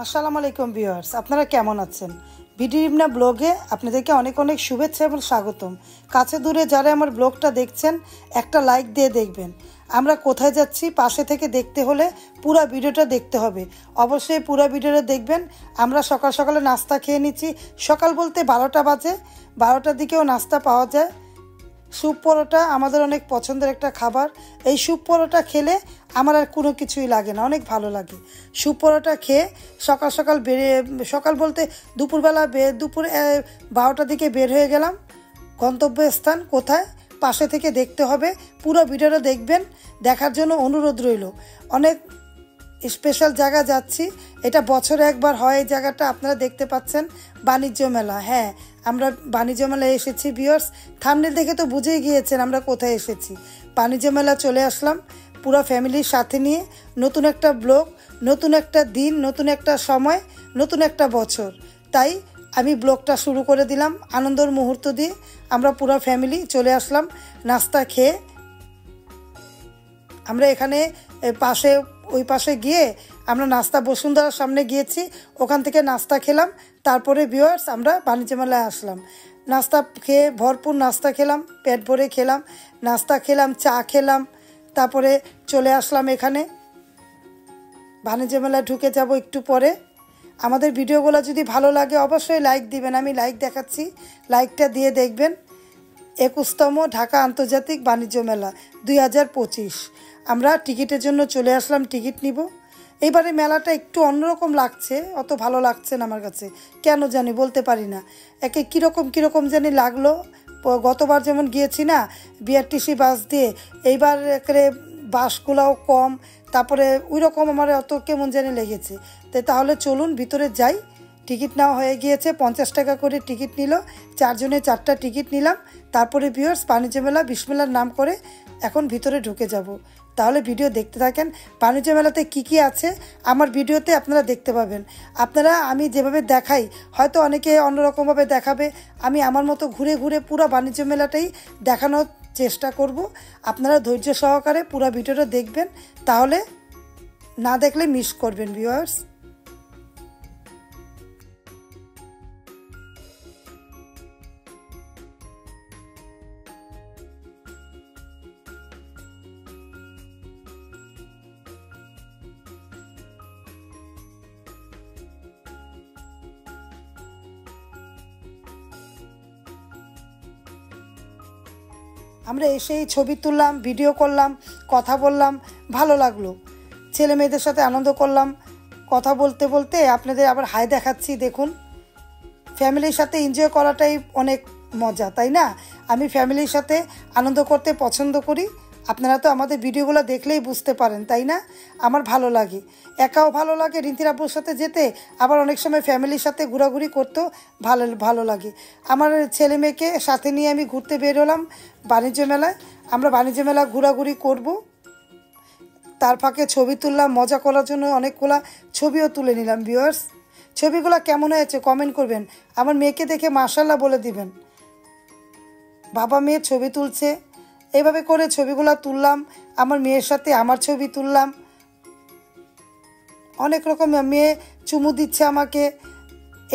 আসসালামু আলাইকুম ভিউয়ার্স, আপনারা কেমন আছেন? বিডি ইমনা ব্লগে আপনাদেরকে অনেক অনেক শুভেচ্ছা এবং স্বাগতম। কাছে দূরে যারা আমার ব্লগটা দেখছেন একটা লাইক দিয়ে দেখবেন। আমরা কোথায় যাচ্ছি পাশে থেকে দেখতে হলে পুরো ভিডিওটা দেখতে হবে। অবশ্যই পুরো ভিডিওটা দেখবেন। আমরা সকাল সকালে নাস্তা খেয়ে নিচ্ছি। সকাল বলতে 12টা বাজে, 12টার দিকেও নাস্তা পাওয়া যায়। স্যুপ পরোটা আমাদের অনেক পছন্দের একটা খাবার। এই স্যুপ পরোটা খেলে আমার আর কোনো কিছুই লাগে না, অনেক ভালো লাগে। স্যুপ পরোটা খেয়ে সকাল সকাল সকাল বলতে দুপুরবেলা দুপুর 12টার দিকে বের হয়ে গেলাম। গন্তব্যস্থান কোথায় পাশে থেকে দেখতে হবে, পুরো ভিডিওটা দেখবেন। দেখার জন্য অনুরোধ রইল। অনেক স্পেশাল জায়গা যাচ্ছি, এটা বছরে একবার হয়। এই জায়গাটা আপনারা দেখতে পাচ্ছেন, বাণিজ্য মেলা। হ্যাঁ, আমরা বাণিজ্য মেলায় এসেছি ভিউয়ার্স। থাম্বনেল দেখে তো বুঝেই গিয়েছেন আমরা কোথায় এসেছি। বাণিজ্য মেলা চলে আসলাম পুরো ফ্যামিলির সাথে নিয়ে। নতুন একটা ব্লগ, নতুন একটা দিন, নতুন একটা সময়, নতুন একটা বছর। তাই আমি ব্লগটা শুরু করে দিলাম আনন্দের মুহূর্ত দিয়ে। আমরা পুরো ফ্যামিলি চলে আসলাম নাস্তা খেয়ে। আমরা এখানে ওই পাশে গিয়ে আমরা নাস্তা বসুন্ধরার সামনে গিয়েছি, ওখান থেকে নাস্তা খেলাম। তারপরে ভিউয়ার্স আমরা বাণিজ্য মেলায় আসলাম। নাস্তা খেয়ে ভরপুর নাস্তা খেলাম, পেট ভরে খেলাম, নাস্তা খেলাম, চা খেলাম। তারপরে চলে আসলাম এখানে। বাণিজ্য মেলায় ঢুকে যাব একটু পরে। আমাদের ভিডিওগুলো যদি ভালো লাগে অবশ্যই লাইক দিবেন। আমি লাইক দেখাচ্ছি, লাইকটা দিয়ে দেখবেন। 21তম ঢাকা আন্তর্জাতিক বাণিজ্য মেলা 2025। আমরা টিকিটের জন্য চলে আসলাম, টিকিট নিব। এইবারে মেলাটা একটু অন্যরকম লাগছে, অত ভালো লাগছে না আমার কাছে, কেন জানি বলতে পারি না। একে কীরকম জানি লাগলো। গতবার যেমন গিয়েছি না বিআরটিসি বাস দিয়ে, এইবার একেবারে বাসগুলোও কম, তারপরে ওই রকম আমার অত কেমন জানি লেগেছে। তাহলে চলুন ভিতরে যাই। টিকিট নেওয়া হয়ে গিয়েছে, 50 টাকা করে টিকিট নিল। 4 জনে 4টা টিকিট নিলাম। তারপরে ভিউয়ার্স বাণিজ্য মেলা বিসমিল্লাহর নাম করে এখন ভিতরে ঢুকে যাব। তাহলে ভিডিও দেখতে থাকেন। বাণিজ্য মেলাতে কী আছে আমার ভিডিওতে আপনারা দেখতে পাবেন। আমি যেভাবে দেখাই হয়তো অনেকে অন্যরকমভাবে দেখাবে, আমি আমার মতো ঘুরে ঘুরে পুরো বাণিজ্য মেলাটাই দেখানোর চেষ্টা করব। আপনারা ধৈর্য সহকারে পুরো ভিডিওটা দেখবেন, তাহলে না দেখলে মিস করবেন ভিউয়ার্স। আমরা এসেই ছবি তুললাম, ভিডিও করলাম, কথা বললাম, ভালো লাগলো। ছেলে মেয়েদের সাথে আনন্দ করলাম। কথা বলতে বলতে আপনাদের আবার হাই দেখাচ্ছি, দেখুন। ফ্যামিলির সাথে এনজয় করাটাই অনেক মজা, তাই না? আমি ফ্যামিলির সাথে আনন্দ করতে পছন্দ করি। আপনারা তো আমাদের ভিডিওগুলো দেখলেই বুঝতে পারেন, তাই না? আমার ভালো লাগে, একাও ভালো লাগে রিন্তির আব্বুর সাথে যেতে, আবার অনেক সময় ফ্যামিলির সাথে ঘোরাঘুরি করতেও ভালো লাগে। আমার ছেলে মেয়েকে সাথে নিয়ে আমি ঘুরতে বের হলাম বাণিজ্য মেলায়। আমরা বাণিজ্য মেলা ঘোরাঘুরি করব, তার ফাঁকে ছবি তুললাম। মজা করার জন্য অনেকগুলা ছবিও তুলে নিলাম ভিউয়ার্স। ছবিগুলো কেমন হয়েছে কমেন্ট করবেন। আমার মেয়েকে দেখে মাশাআল্লাহ বলে দিবেন। বাবা মেয়ে ছবি তুলছে, এইভাবে করে ছবিগুলো তুললাম। আমার মেয়ের সাথে আমার ছবি তুললাম। অনেক রকম মেয়ে চুমু দিচ্ছে আমাকে,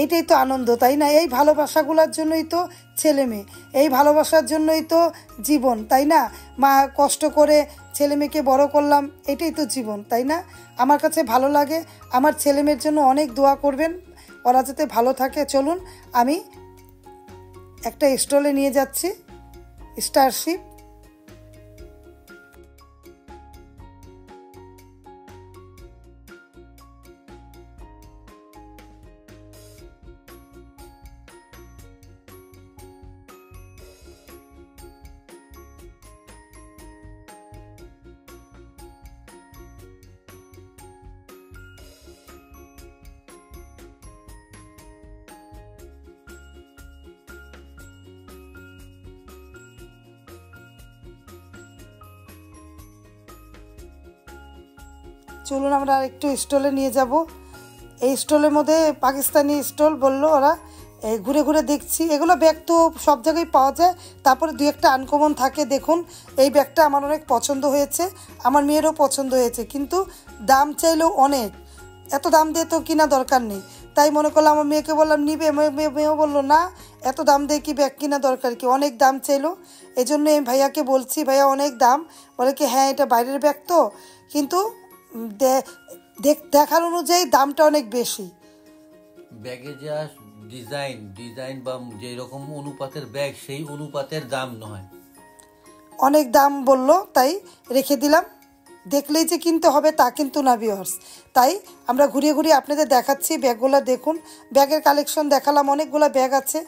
এইটাই তো আনন্দ, তাই না? এই ভালোবাসাগুলোর জন্যই তো ছেলে মেয়ে, এই ভালোবাসার জন্যই তো জীবন, তাই না? মা কষ্ট করে ছেলে মেয়েকে বড় করলাম, এটাই তো জীবন, তাই না? আমার কাছে ভালো লাগে। আমার ছেলে মেয়ের জন্য অনেক দোয়া করবেন, ওরা যাতে ভালো থাকে। চলুন আমি একটা স্টলে নিয়ে যাচ্ছি, স্টারশিপ। চলুন আমরা আরেকটু স্টলে নিয়ে যাব। এই স্টলের মধ্যে পাকিস্তানি স্টল বললো ওরা। ঘুরে ঘুরে দেখছি, এগুলো ব্যাগ তো সব জায়গায় পাওয়া যায়, তারপরে দু একটা আনকমন থাকে। দেখুন এই ব্যাগটা আমার অনেক পছন্দ হয়েছে, আমার মেয়েরও পছন্দ হয়েছে, কিন্তু দাম চাইলেও অনেক। এত দাম দিয়ে তো কিনা দরকার নেই। তাই মনে করলাম, আমার মেয়েকে বললাম নিবে, মেয়েও বললো না, এত দাম দিয়ে কি ব্যাগ কিনা দরকার কি, অনেক দাম চাইলো। এই জন্য আমি ভাইয়াকে বলছি, ভাইয়া অনেক দাম। বলে কি হ্যাঁ এটা বাইরের ব্যাগ তো, কিন্তু দেখার অনুযায়ী দামটা অনেক বেশি। ব্যাগে যা ডিজাইন বা যেই রকম অনুপাতের ব্যাগ সেই অনুপাতের দাম নয়, অনেক দাম বললো, তাই রেখে দিলাম। দেখলেই যে কিনতে হবে তা কিন্তু না ভিউয়ার্স। তাই আমরা ঘুরিয়ে ঘুরিয়ে আপনাদের দেখাচ্ছি ব্যাগগুলো। দেখুন ব্যাগের কালেকশন দেখালাম, অনেকগুলো ব্যাগ আছে।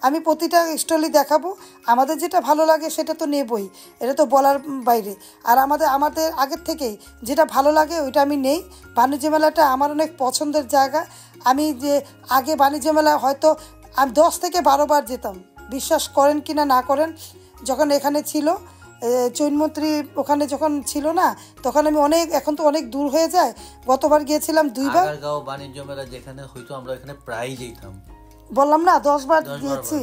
আমি প্রতিটা স্টলই দেখাবো, আমাদের যেটা ভালো লাগে সেটা তো নেবই, এটা তো বলার বাইরে। আর আমাদের আগের থেকেই যেটা ভালো লাগে ওইটা আমি নেই। বাণিজ্য মেলাটা আমার অনেক পছন্দের জায়গা। আমি যে আগে বাণিজ্য মেলা হয়তো আমি 10 থেকে 12 বার যেতাম, বিশ্বাস করেন কি না করেন। যখন এখানে ছিল চৈনমন্ত্রী, ওখানে যখন ছিল না তখন আমি এখন তো অনেক দূর হয়ে যায়, গতবার গিয়েছিলাম 2 বার। আগারগাঁও বাণিজ্য মেলা যেখানে হয়তো আমরা এখানে প্রায় যেতাম, বললাম না 10 বার গিয়েছি,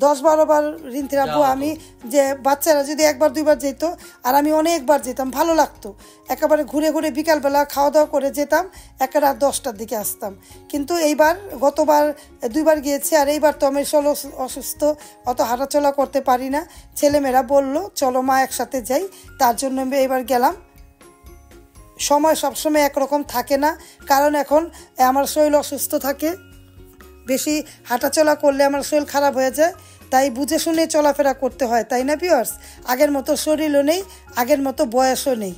10-12 বার রিন্তির আব্বু আমি, যে বাচ্চারা যদি 1-2 বার যেত আর আমি অনেকবার যেতাম, ভালো লাগতো। একেবারে ঘুরে ঘুরে বিকালবেলা খাওয়া দাওয়া করে যেতাম, রাত 10টার দিকে আসতাম। কিন্তু এইবার গতবার 2 বার গিয়েছি, আর এইবার তো আমি অসুস্থ, অত হাঁটাচলা করতে পারি না। ছেলেমেয়েরা বলল চলো মা একসাথে যাই, তার জন্য আমি এইবার গেলাম। সময় সবসময় একরকম থাকে না, কারণ এখন আমার শরীর অসুস্থ থাকে, বেশি হাঁটাচলা করলে আমার শরীর খারাপ হয়ে যায়, তাই বুঝে শুনে চলাফেরা করতে হয়, তাই না ভিউয়ার্স? আগের মতো শরীরও নেই, আগের মতো বয়সও নেই।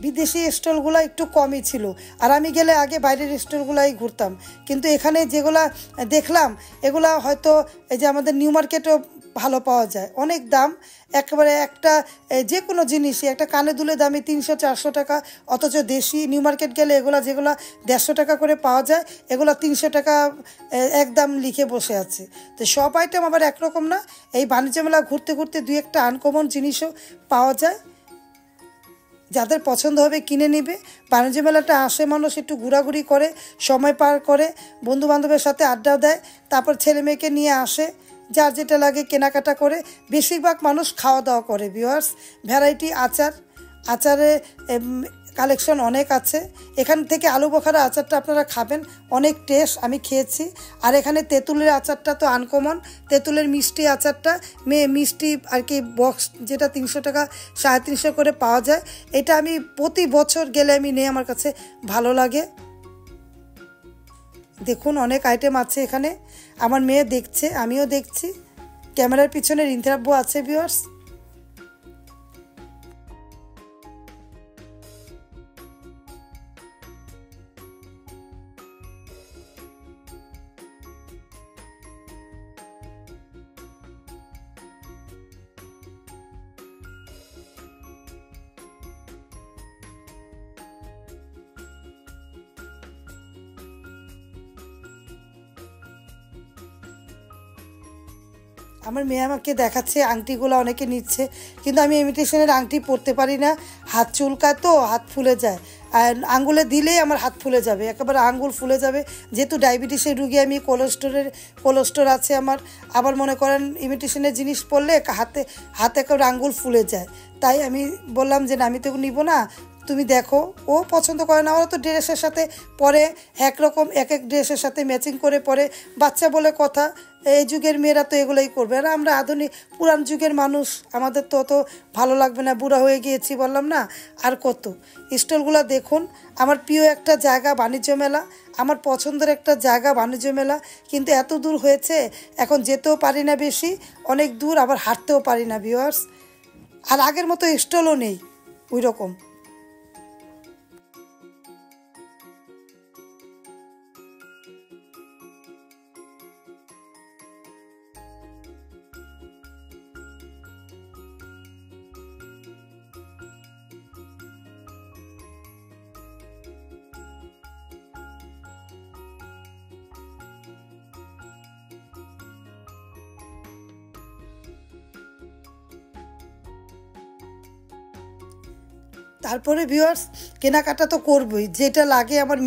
বিদেশি স্টলগুলো একটু কমই ছিল, আর আমি গেলে আগে বাইরের স্টলগুলাই ঘুরতাম। কিন্তু এখানে যেগুলা দেখলাম এগুলা হয়তো এই যে আমাদের নিউ মার্কেটও ভালো পাওয়া যায়, অনেক দাম। একেবারে একটা যে কোনো জিনিসই, একটা কানে দুলে দামি 300-400 টাকা, অথচ দেশি নিউ মার্কেট গেলে যেগুলো 150 টাকা করে পাওয়া যায়, এগুলো 300 টাকা একদম লিখে বসে আছে। তো সব আইটেম আবার একরকম না, এই বাণিজ্য মেলা ঘুরতে ঘুরতে 2-1টা আনকমন জিনিসও পাওয়া যায়, যাদের পছন্দ হবে কিনে নেবে। বাণিজ্য মেলাটা আসে মানুষ একটু ঘোরাঘুরি করে, সময় পার করে, বন্ধুবান্ধবের সাথে আড্ডা দেয়, তারপর ছেলে মেয়েকে নিয়ে আসে, যার যেটা লাগে কেনাকাটা করে। বেশিরভাগ মানুষ খাওয়া দাওয়া করে ভিউয়ার্স। ভ্যারাইটি আচারে কালেকশন অনেক আছে। এখান থেকে আলু বোখারা আচারটা আপনারা খাবেন, অনেক টেস্ট, আমি খেয়েছি। আর এখানে তেঁতুলের আচারটা তো আনকমন, তেঁতুলের মিষ্টি আচারটা, মিষ্টি আর কি বক্স, যেটা 300 টাকা 350 করে পাওয়া যায়, এটা আমি প্রতি বছর গেলে আমি নেই, আমার কাছে ভালো লাগে। দেখুন অনেক আইটেম আছে এখানে, আমার মেয়ে দেখছে, আমিও দেখছি, ক্যামেরার পিছনে রিন্থের আব্বু আছে ভিউয়ার্স। আমার মেয়ে আমাকে দেখাচ্ছে আংটিগুলো, অনেকে নিচ্ছে, কিন্তু আমি ইমিটেশনের আংটি পরতে পারি না, হাত চুলকায় তো, হাত ফুলে যায়, আর আঙ্গুলে দিলেই আমার হাত ফুলে যাবে, একেবারে আঙ্গুল ফুলে যাবে। যেহেতু ডায়াবেটিসের রুগী আমি, কোলেস্টোর আছে আমার, আবার মনে করেন ইমিটেশনের জিনিস পরলে হাতে একেবারে আঙ্গুল ফুলে যায়। তাই আমি বললাম যে না, আমি তো নিব না, তুমি দেখো। ও পছন্দ করে না, ওরা তো ড্রেসের সাথে পরে একরকম, এক ড্রেসের সাথে ম্যাচিং করে পরে, বাচ্চা বলে কথা, এই যুগের মেয়েরা তো এগুলোই করবে। আর আমরা আধুনিক পুরান যুগের মানুষ, আমাদের তো অত ভালো লাগবে না, বুড়া হয়ে গিয়েছি বললাম না। আর কত স্টলগুলো দেখুন, আমার প্রিয় একটা জায়গা বাণিজ্য মেলা, আমার পছন্দের একটা জায়গা বাণিজ্য মেলা, কিন্তু এত দূর হয়েছে এখন যেতেও পারি না, বেশি অনেক দূর, আবার হাঁটতেও পারি না ভিউয়ার্স। আর আগের মতো স্টলও নেই ওই রকম। তারপরে ভিউয়ার্স কেনাকাটা তো করবই, যেটা লাগে আমার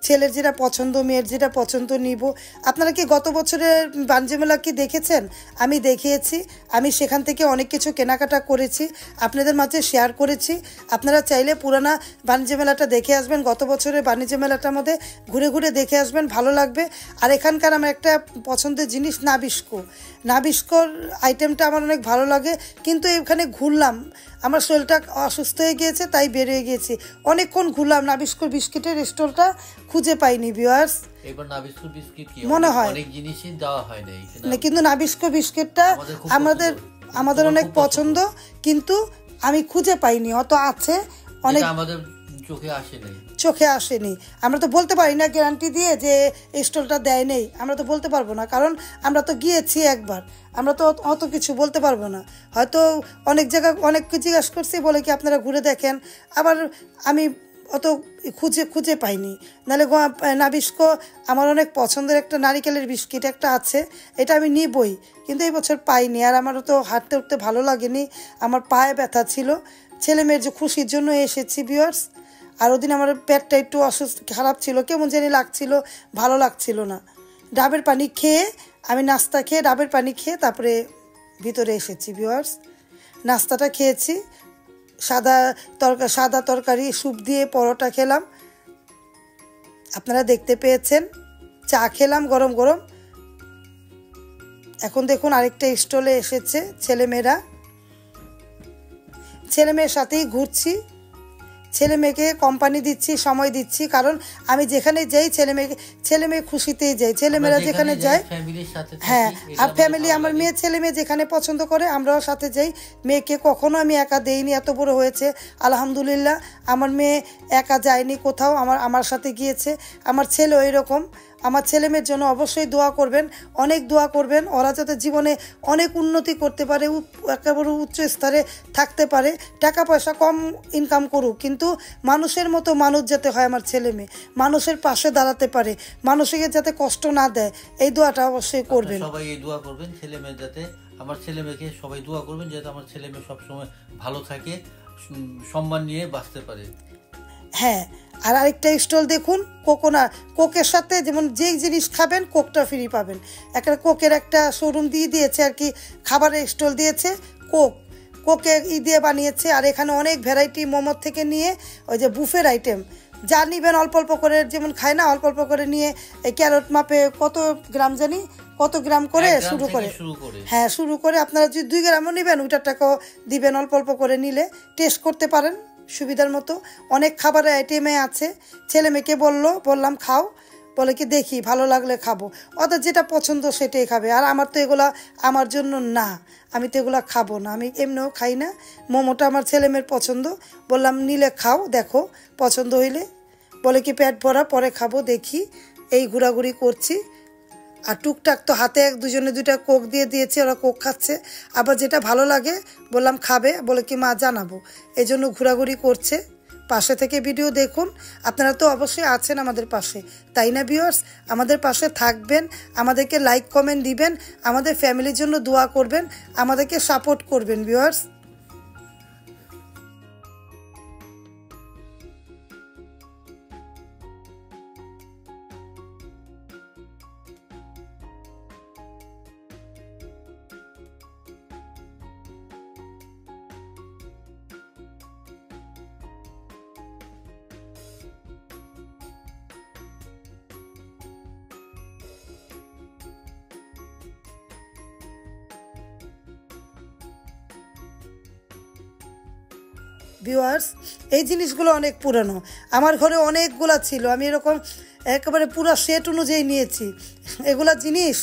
ছেলের যেটা পছন্দ, মেয়ের যেটা পছন্দ নিব। আপনারা কি গত বছরের বাণিজ্য মেলা কি দেখেছেন? আমি দেখিয়েছি, আমি সেখান থেকে অনেক কিছু কেনাকাটা করেছি, আপনাদের মাঝে শেয়ার করেছি। আপনারা চাইলে পুরানা বাণিজ্য মেলাটা দেখে আসবেন, গত বছরের বাণিজ্য মেলাটার মধ্যে ঘুরে ঘুরে দেখে আসবেন, ভালো লাগবে। আর এখানকার আমার একটা পছন্দের জিনিস নাবিস্কোর আইটেমটা আমার অনেক ভালো লাগে, কিন্তু এখানে ঘুরলাম, আমার শরীরটা অসুস্থ হয়ে গিয়েছে তাই বেরিয়ে গিয়েছি, অনেকক্ষণ ঘুরলাম, নাবিস্কোর বিস্কিটের স্টলটা খুঁজে পাইনি ভিউয়ার্স। এবার নাবিস্কো বিস্কিট কি মনে হয় অনেক জিনিসই দেওয়া হয় না, কিন্তু নাবিস্কো বিস্কিটটা আমাদের অনেক পছন্দ, কিন্তু আমি খুঁজে পাইনি, অত আছে অনেক আমাদের চোখে আসেনি। আমরা তো বলতে পারি না গ্যারান্টি দিয়ে যে এই স্টলটা দেয় নেই, আমরা তো বলতে পারবো না, কারণ আমরা তো গিয়েছি একবার, আমরা তো অত কিছু বলতে পারবো না। হয়তো অনেক জায়গায় অনেক কিছু জিজ্ঞাসা করছি, বলে কি আপনারা ঘুরে দেখেন, আবার আমি অত খুঁজে পাইনি। নাহলে নাবিস্কো আমার অনেক পছন্দের একটা নারিকেলের বিস্কিট একটা আছে, এটা আমি নিবই, কিন্তু এই বছর পাইনি। আর আমারও তো হাঁটতে উঠতে ভালো লাগেনি, আমার পায়ে ব্যথা ছিল, ছেলে মেয়ের যে খুশির জন্য এসেছি ভিউয়ার্স। আর ওদিন আমার পেটটা একটু খারাপ ছিল, কেমন জানি লাগছিল, ভালো লাগছিল না। ডাবের পানি খেয়ে নাস্তা খেয়ে ডাবের পানি খেয়ে তারপরে ভিতরে এসেছি ভিউয়ার্স। নাস্তাটা খেয়েছি, সাদা তরকারি স্যুপ দিয়ে পরোটা খেলাম, আপনারা দেখতে পেয়েছেন, চা খেলাম গরম গরম। এখন দেখুন আরেকটা স্টলে এসেছে, ছেলে মেয়ের সাথেই ঘুরছি, ছেলে মেয়েকে কোম্পানি দিচ্ছি, সময় দিচ্ছি, কারণ আমি যেখানে যাই ছেলে মেয়ে খুশিতেই যাই, ছেলেমেয়েরা যেখানে যায়, হ্যাঁ, আর ফ্যামিলি আমার মেয়ে ছেলে মেয়ে যেখানে পছন্দ করে আমরাও সাথে যাই। মেয়েকে কখনো আমি একা দেইনি, এত বড় হয়েছে আলহামদুলিল্লাহ, আমার মেয়ে একা যায়নি কোথাও, আমার সাথে গিয়েছে। আমার ছেলে ওই রকম, আমার ছেলে মেয়ের জন্য অবশ্যই দোয়া করবেন, অনেক দোয়া করবেন, ওরা যাতে জীবনে অনেক উন্নতি করতে পারে, একেবারে উচ্চ স্তরে থাকতে পারে, টাকা পয়সা কম ইনকাম করুক, কিন্তু মানুষের মতো মানুষ যাতে হয় আমার ছেলে মেয়ে, মানুষের পাশে দাঁড়াতে পারে, মানুষকে যাতে কষ্ট না দেয়, এই দোয়াটা অবশ্যই করবেন। সবাই এই দোয়া করবেন, ছেলে মেয়ে যাতে, আমার ছেলে মেয়েকে সবাই দোয়া করবেন যাতে আমার ছেলে মেয়ে সবসময় ভালো থাকে, সম্মান নিয়ে বাঁচতে পারে। হ্যাঁ, আর আরেকটা স্টল দেখুন, কোকের সাথে যেমন যে জিনিস খাবেন কোকটা ফ্রি পাবেন, একটা কোকের একটা শোরুম দিয়েছে আর কি, খাবারের স্টল দিয়েছে, কোকে দিয়ে বানিয়েছে। আর এখানে অনেক ভ্যারাইটি, মোমোর থেকে নিয়ে ওই যে বুফের আইটেম যা নিবেন অল্প অল্প করে, যেমন খায় না অল্প অল্প করে নিয়ে, এই ক্যারট মাপে কত গ্রাম করে শুরু করে, হ্যাঁ শুরু করে, আপনারা যদি 2 গ্রামও নেবেন ওইটার টাকাও দিবেন, অল্প অল্প করে নিলে টেস্ট করতে পারেন সুবিধার মতো। অনেক খাবারের আইটেমে আছে, ছেলে মেয়েকে বললাম খাও, বলে কি দেখি ভালো লাগলে খাবো, ওদের যেটা পছন্দ সেটাই খাবে। আর আমার তো এগুলা আমার জন্য না, আমি তো এগুলা খাবো না, আমি এমনিও খাই না। মোমোটা আমার ছেলে মেয়ের পছন্দ, বললাম নিলে খাও, দেখো পছন্দ হইলে, বলে কি পেট ভরা পরে খাবো, দেখি, এই ঘোরাঘুরি করছি। আর টুকটাক তো হাতে দুজনে 2টা কোক দিয়েছে, ওরা কোক খাচ্ছে, আবার যেটা ভালো লাগে বললাম খাবে, বলে কি মা জানাবো, এই জন্য ঘোরাঘুরি করছে। পাশে থেকে ভিডিও দেখুন, আপনারা তো অবশ্যই আছেন আমাদের পাশে, তাই না ভিউয়ার্স? আমাদের পাশে থাকবেন, আমাদেরকে লাইক কমেন্ট দিবেন, আমাদের ফ্যামিলির জন্য দোয়া করবেন, আমাদেরকে সাপোর্ট করবেন ভিউয়ার্স। ভিউয়ার্স, এই জিনিসগুলো অনেক পুরানো, আমার ঘরে অনেকগুলা ছিল, আমি এরকম একেবারে পুরো সেট অনুযায়ী নিয়েছি। এগুলা জিনিস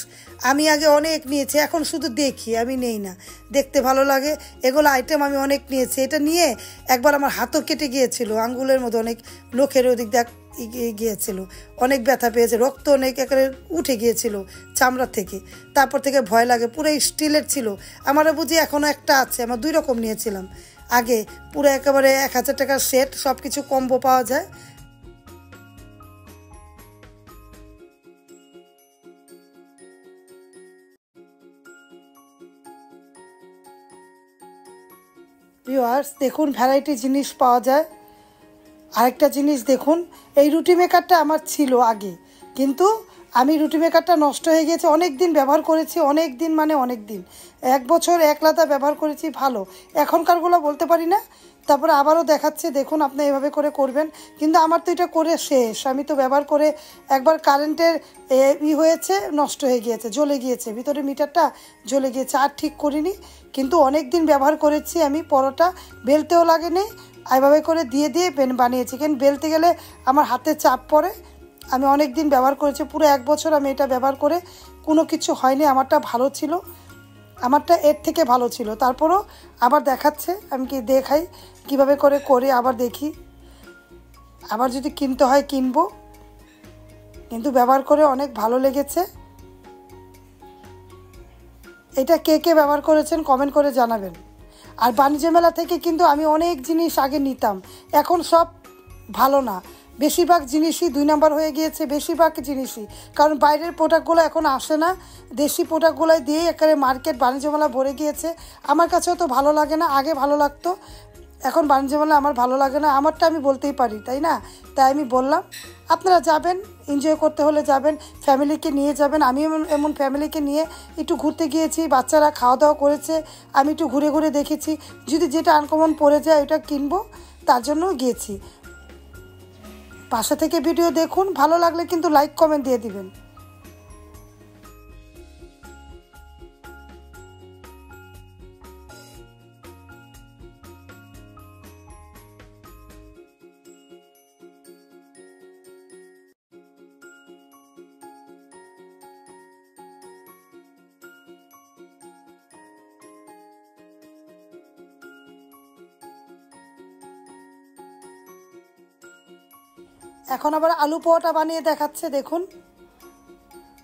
আমি আগে অনেক নিয়েছি, এখন শুধু দেখি, আমি নেই না, দেখতে ভালো লাগে। এগুলো আইটেম আমি অনেক নিয়েছি, এটা নিয়ে একবার আমার হাতও কেটে গিয়েছিল, আঙ্গুলের মধ্যে অনেক নখের ওদিক গিয়েছিল, অনেক ব্যথা পেয়েছে, রক্ত অনেক একেবারে উঠে গিয়েছিল চামড়া থেকে, তারপর থেকে ভয় লাগে। পুরো স্টিলের ছিল, আমারও বুঝি এখনও একটা আছে, আমার 2 রকম নিয়েছিলাম আগে, পুরো একেবারে 1000 টাকার সেট, সব কিছু কম্বো পাওয়া যায়। ভিউয়ার্স দেখুন ভ্যারাইটি জিনিস পাওয়া যায়। আরেকটা জিনিস দেখুন, এই রুটি মেকারটা আমার ছিল আগে, কিন্তু আমি রুটি মেকারটা নষ্ট হয়ে গেছে। অনেক দিন ব্যবহার করেছি, অনেক দিন মানে অনেক দিন, 1 বছর 1 লাতা ব্যবহার করেছি, ভালো। এখনকারগুলো বলতে পারি না। তারপরে আবারও দেখাচ্ছে, দেখুন আপনি এভাবে করে করবেন। কিন্তু আমার তো এটা করে শেষ, আমি তো ব্যবহার করে একবার কারেন্টের হয়েছে, নষ্ট হয়ে গিয়েছে, জ্বলে গিয়েছে, ভিতরে মিটারটা জ্বলে গিয়েছে, আর ঠিক করিনি। কিন্তু অনেক দিন ব্যবহার করেছি আমি, পরোটা বেলতেও লাগেনি, এভাবে করে দিয়ে দিয়ে বানিয়েছি। কিন্তু বেলতে গেলে আমার হাতে চাপ পড়ে। আমি অনেক দিন ব্যবহার করেছি, পুরো 1 বছর আমি এটা ব্যবহার করে কোনো কিছু হয়নি। আমারটা ভালো ছিল, আমারটা এর থেকে ভালো ছিল। তারপরও আবার দেখাচ্ছে, আমি কি দেখাই কিভাবে করে আবার দেখি। আবার যদি কিনতে হয় কিনবো, কিন্তু ব্যবহার করে অনেক ভালো লেগেছে। এটা কে কে ব্যবহার করেছেন কমেন্ট করে জানাবেন। আর বাণিজ্য মেলা থেকে কিন্তু আমি অনেক জিনিস আগে নিতাম, এখন সব ভালো না। বেশিরভাগ জিনিসই 2 নাম্বার হয়ে গিয়েছে, বেশিরভাগ জিনিসই। কারণ বাইরের প্রোডাক্টগুলো এখন আসে না, দেশি প্রোডাক্টগুলোই দিয়েই একেবারে মার্কেট বাণিজ্য মেলা ভরে গিয়েছে। আমার কাছেও তো ভালো লাগে না, আগে ভালো লাগতো, এখন বাণিজ্য মেলা আমার ভালো লাগে না। আমারটা আমি বলতেই পারি, তাই না? তাই আমি বললাম আপনারা যাবেন, এনজয় করতে হলে যাবেন, ফ্যামিলিকে নিয়ে যাবেন। আমি এমন ফ্যামিলিকে নিয়ে একটু ঘুরতে গিয়েছি, বাচ্চারা খাওয়া দাওয়া করেছে, আমি একটু ঘুরে ঘুরে দেখেছি। যদি যেটা আনকমন পড়ে যায় ওটা কিনবো, তার জন্য গিয়েছি। পাশে থেকে ভিডিও দেখুন, ভালো লাগলে কিন্তু লাইক কমেন্ট দিয়ে দিবেন। এখন আবার আলু পোহাটা বানিয়ে দেখাচ্ছে, দেখুন।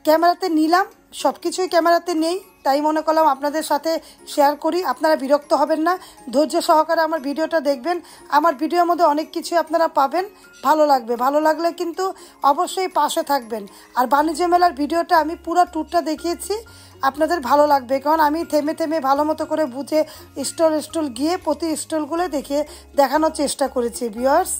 ক্যামেরাতে নিলাম, সব কিছুই ক্যামেরাতে নেই, তাই মনে করলাম আপনাদের সাথে শেয়ার করি। আপনারা বিরক্ত হবেন না, ধৈর্য সহকারে আমার ভিডিওটা দেখবেন। আমার ভিডিওর মধ্যে অনেক কিছু আপনারা পাবেন, ভালো লাগবে। ভালো লাগলে কিন্তু অবশ্যই পাশে থাকবেন। আর বাণিজ্য মেলার ভিডিওটা আমি পুরো ট্যুরটা দেখিয়েছি, আপনাদের ভালো লাগবে, কারণ আমি থেমে থেমে ভালো মতো করে বুঝে স্টল গিয়ে প্রতি স্টলগুলো দেখানোর চেষ্টা করেছি ভিউয়ার্স।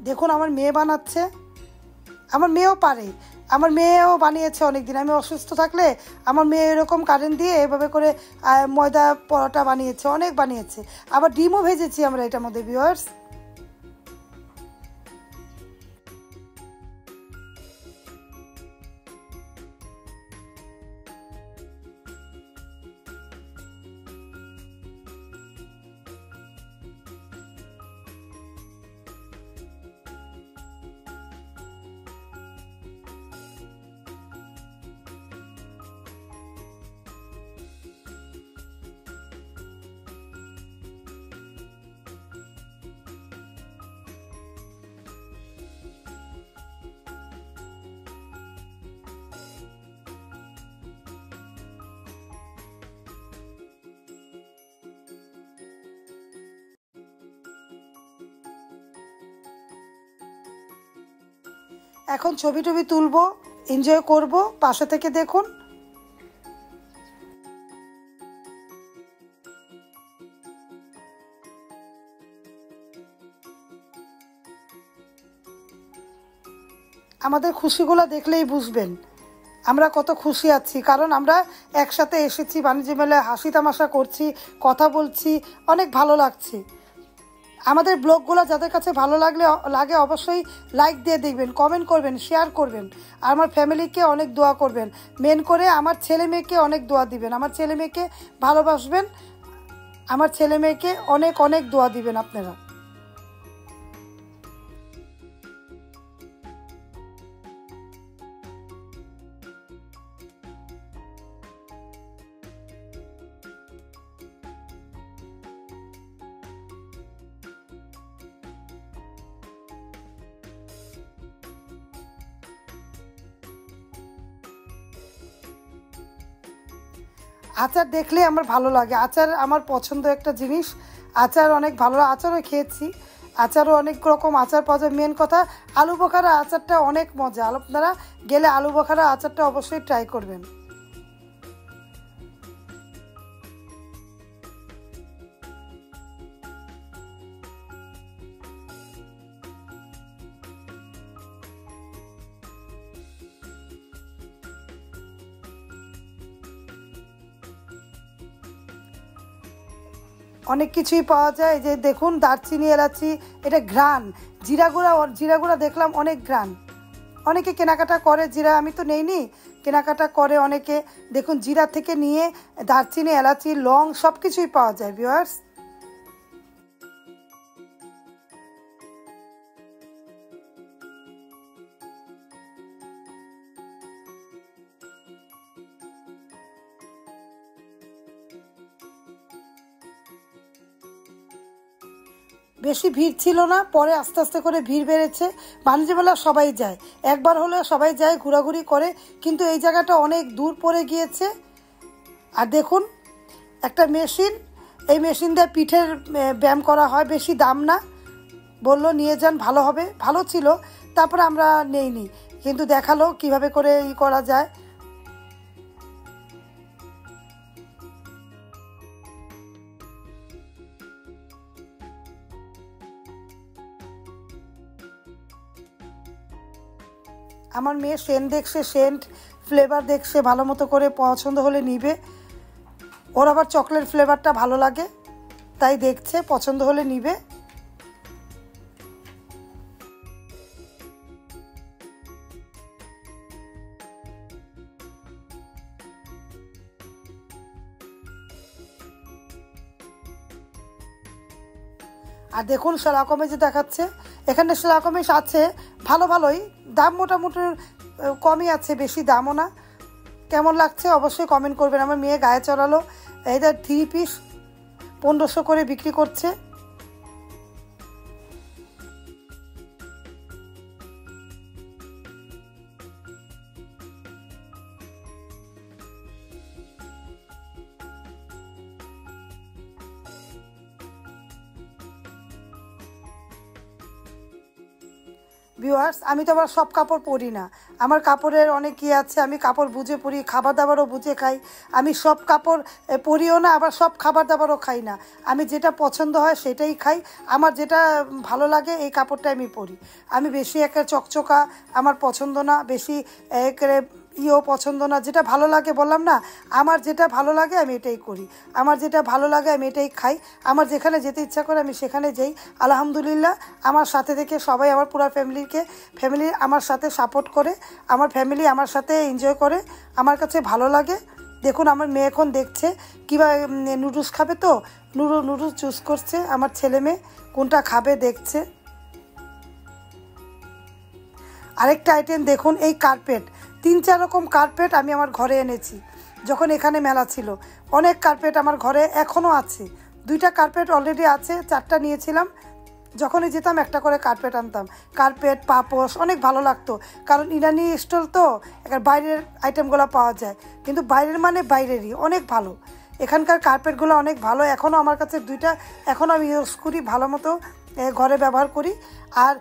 দেখুন আমার মেয়ে বানাচ্ছে, আমার মেয়েও পারে, আমার মেয়েও বানিয়েছে অনেক দিন। আমি অসুস্থ থাকলে আমার মেয়ে এরকম কারেন্ট দিয়ে এভাবে করে ময়দা পরোটা বানিয়েছে, অনেক বানিয়েছে। আবার ডিমও ভেজেছি আমরা এটার মধ্যে ভিউয়ার্স। এখন ছবি টবি তুলবো, এনজয় করব, পাশে থেকে দেখুন। আমাদের খুশিগুলো দেখলেই বুঝবেন আমরা কত খুশি আছি, কারণ আমরা একসাথে এসেছি, বাণিজ্য মেলায় হাসি তামাশা করছি, কথা বলছি, অনেক ভালো লাগছে। আমাদের ব্লগগুলো যাদের কাছে ভালো লাগে অবশ্যই লাইক দিয়ে দেখবেন, কমেন্ট করবেন, শেয়ার করবেন। আর আমার ফ্যামিলিকে অনেক দোয়া করবেন, মেন করে আমার ছেলে মেয়েকে অনেক দোয়া দিবেন, আমার ছেলে মেয়েকে ভালোবাসবেন, আমার ছেলে মেয়েকে অনেক অনেক দোয়া দিবেন আপনারা। আচার দেখলে আমার ভালো লাগে, আচার আমার পছন্দ একটা জিনিস। আচার অনেক ভালো, আচারও খেয়েছি, আচারও অনেক রকম আচার পাওয়া যায়। মেন কথা আলু বোখারা আচারটা অনেক মজা, আপনারা গেলে আলু বোখারা আচারটা অবশ্যই ট্রাই করবেন। অনেক কিছুই পাওয়া যায়, যে দেখুন দারচিনি এলাচি, এটা ঘ্রাণ। জিরা গুঁড়া দেখলাম অনেক ঘ্রাণ। অনেকে কেনাকাটা করে জিরা, আমি তো নেইনি, কেনাকাটা করে অনেকে। দেখুন জিরা থেকে নিয়ে দারচিনি এলাচি লং সব কিছুই পাওয়া যায় ভিউয়ার্স। বেশি ভিড় ছিল না, পরে আস্তে আস্তে করে ভিড় বেড়েছে। বাণিজ্য মেলা সবাই যায়, একবার হলে সবাই যায়, ঘোরাঘুরি করে, কিন্তু এই জায়গাটা অনেক দূর পড়ে গিয়েছে। আর দেখুন একটা মেশিন, এই মেশিন দিয়ে পিঠের ব্যায়াম করা হয়, বেশি দাম না, বললো নিয়ে যান ভালো হবে, ভালো ছিল, তারপরে আমরা নেইনি, কিন্তু দেখালো কিভাবে করে করা যায়। আমার মেয়ে সেন্ট দেখছে, সেন্ট ফ্লেভার দেখছে, ভালো মতো করে পছন্দ হলে নিবে। ওর আবার চকলেট ফ্লেভারটা ভালো লাগে, তাই দেখছে, পছন্দ হলে নিবে। আর দেখুন সেরকমই যে দেখাচ্ছে, এখানে সেরকমই আছে, ভালো ভালোই দাম, মোটামুটি কমই আছে, বেশি দামও না। কেমন লাগছে অবশ্যই কমেন্ট করবেন। আমার মেয়ে গায়ে চড়ালো, এইটা 3 পিস 1500 করে বিক্রি করছে। ভিউয়ার্স, আমি তো আবার সব কাপড় পরি না, আমার কাপড়ের অনেক কি আছে, আমি কাপড় বুঝে পরি, খাবার দাবারও বুঝে খাই। আমি সব কাপড় পরিও না, আবার সব খাবার দাবারও খাই না। আমি যেটা পছন্দ হয় সেটাই খাই, আমার যেটা ভালো লাগে এই কাপড়টা আমি পরি। আমি বেশি একটা চকচকা আমার পছন্দ না, বেশি একেবারে পছন্দ না। যেটা ভালো লাগে বললাম না, আমার যেটা ভালো লাগে আমি এটাই করি, আমার যেটা ভালো লাগে আমি এটাই খাই। আমার যেখানে যেতে ইচ্ছা করে আমি সেখানে যাই। আলহামদুলিল্লাহ আমার সাথে থেকে সবাই, আমার পুরো ফ্যামিলি আমার সাথে সাপোর্ট করে, আমার ফ্যামিলি আমার সাথে এনজয় করে, আমার কাছে ভালো লাগে। দেখুন আমার মেয়ে এখন দেখছে কীভাবে নুডলস খাবে, তো নুডলস চুজ করছে, আমার ছেলে মেয়ে কোনটা খাবে দেখছে। আরেকটা আইটেম দেখুন, এই কার্পেট, 3-4 রকম কার্পেট আমি আমার ঘরে এনেছি যখন এখানে মেলা ছিল। অনেক কার্পেট আমার ঘরে এখনও আছে, 2টা কার্পেট অলরেডি আছে, 4টা নিয়েছিলাম। যখনই যেতাম একটা করে কার্পেট আনতাম। কার্পেট, পাপোশ অনেক ভালো লাগতো, কারণ ইরানি স্টল তো, এখানে বাইরের আইটেমগুলো পাওয়া যায়, কিন্তু বাইরের মানে বাইরেরই অনেক ভালো। এখানকার কার্পেটগুলো অনেক ভালো, এখনও আমার কাছে 2টা এখনও আমি ইউজ করি, ভালো মতো ঘরে ব্যবহার করি। আর